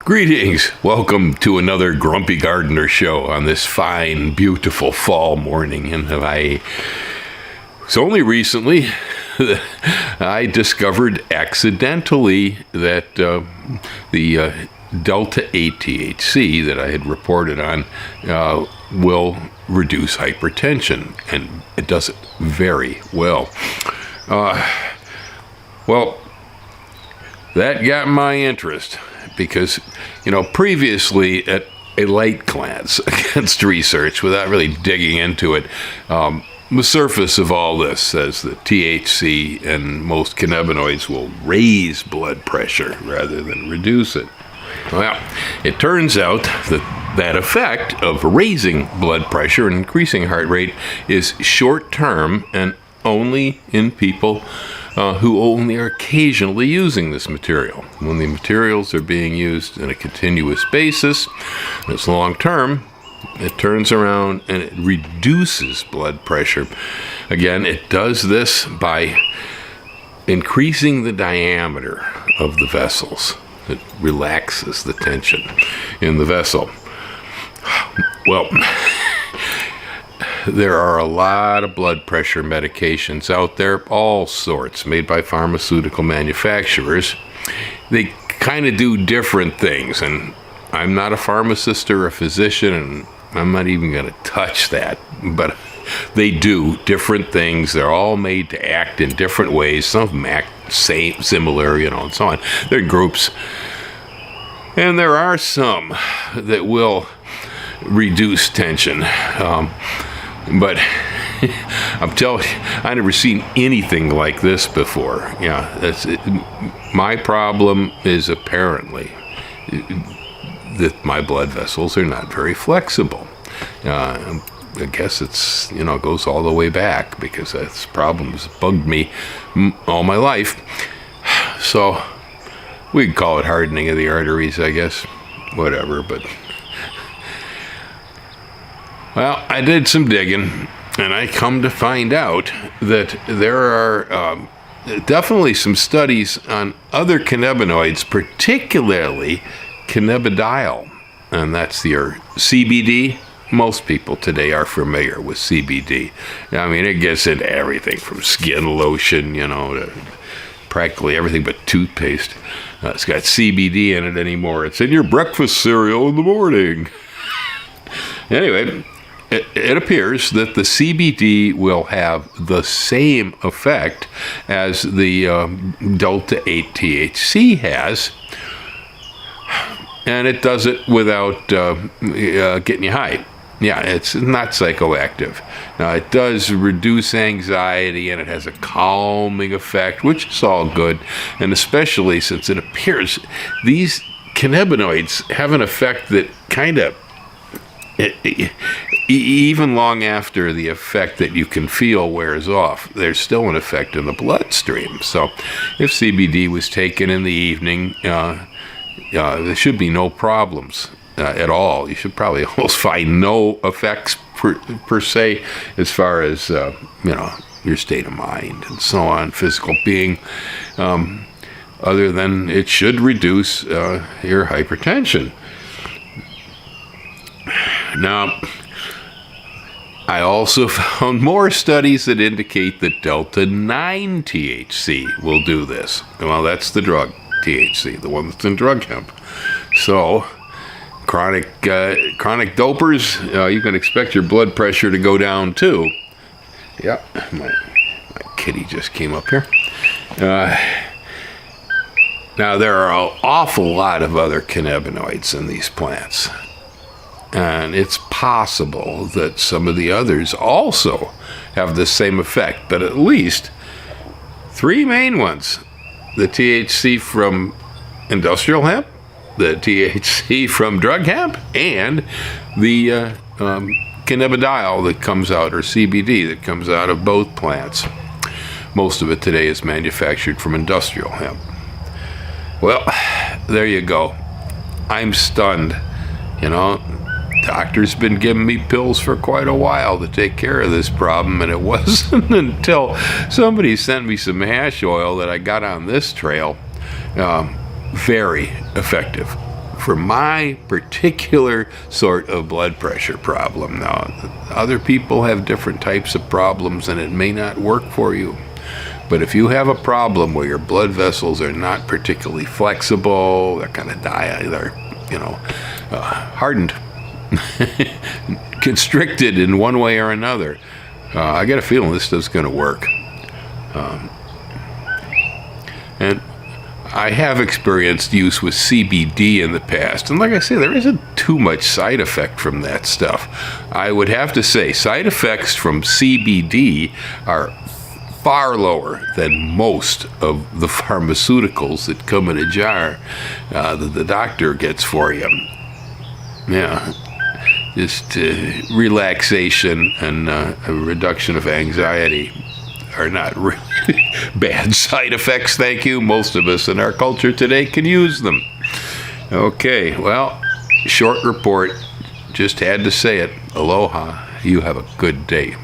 Greetings. Welcome to another Grumpy Gardener show on this fine, beautiful fall morning in Hawaii. It's only recently that I discovered accidentally that the Delta 8 THC that I had reported on will reduce hypertension, and it does it very well. Well, that got my interest because, previously at a light glance against research, without really digging into it, the surface of all this says that THC and most cannabinoids will raise blood pressure rather than reduce it. Well, it turns out that effect of raising blood pressure and increasing heart rate is short-term and only in people who only are occasionally using this material. When the materials are being used on a continuous basis, it's long-term, it turns around and it reduces blood pressure. Again, it does this by increasing the diameter of the vessels. It relaxes the tension in the vessel. Well, there are a lot of blood pressure medications out there, all sorts, made by pharmaceutical manufacturers. They kind of do different things, and I'm not a pharmacist or a physician, and I'm not even going to touch that, but they do different things. They're all made to act in different ways. Some of them act similar, and so on. They're groups. And there are some that will reduce tension. But I'm telling you, I've never seen anything like this before. My problem is apparently that my blood vessels are not very flexible. I guess it's, goes all the way back because this problem has bugged me all my life. So we could call it hardening of the arteries, I guess. Whatever, but... Well, I did some digging, and I come to find out that there are definitely some studies on other cannabinoids, particularly cannabidiol, and that's your CBD. Most people today are familiar with CBD. I mean, it gets into everything from skin lotion, to practically everything but toothpaste. It's got CBD in it anymore. It's in your breakfast cereal in the morning. Anyway, it appears that the CBD will have the same effect as the Delta 8 THC has, and it does it without getting you high. Yeah, it's not psychoactive. Now, it does reduce anxiety, and it has a calming effect, which is all good, and especially since it appears these cannabinoids have an effect that kind of, even long after the effect that you can feel wears off, there's still an effect in the bloodstream. So if CBD was taken in the evening, there should be no problems at all. You should probably almost find no effects per se as far as, your state of mind and so on, physical being, other than it should reduce your hypertension. Now, I also found more studies that indicate that Delta 9 THC will do this. Well, that's the drug THC, the one that's in drug hemp. So, chronic dopers, you can expect your blood pressure to go down too. Yeah, my kitty just came up here. Now, there are an awful lot of other cannabinoids in these plants. And it's possible that some of the others also have the same effect, but at least three main ones: the THC from industrial hemp, the THC from drug hemp, and the cannabidiol that comes out, or CBD, that comes out of both plants. Most of it today is manufactured from industrial hemp. Well, there you go. I'm stunned. Doctor's been giving me pills for quite a while to take care of this problem, and it wasn't until somebody sent me some hash oil that I got on this trail. Very effective for my particular sort of blood pressure problem. Now, other people have different types of problems, and it may not work for you. But if you have a problem where your blood vessels are not particularly flexible, they're kind of hardened, constricted in one way or another, I get a feeling this is going to work. And I have experienced use with CBD in the past, and like I say, there isn't too much side effect from that stuff. I would have to say side effects from CBD are far lower than most of the pharmaceuticals that come in a jar that the doctor gets for you. Yeah, just relaxation and a reduction of anxiety are not really bad side effects, thank you. Most of us in our culture today can use them. Okay, well, short report. Just had to say it. Aloha. You have a good day.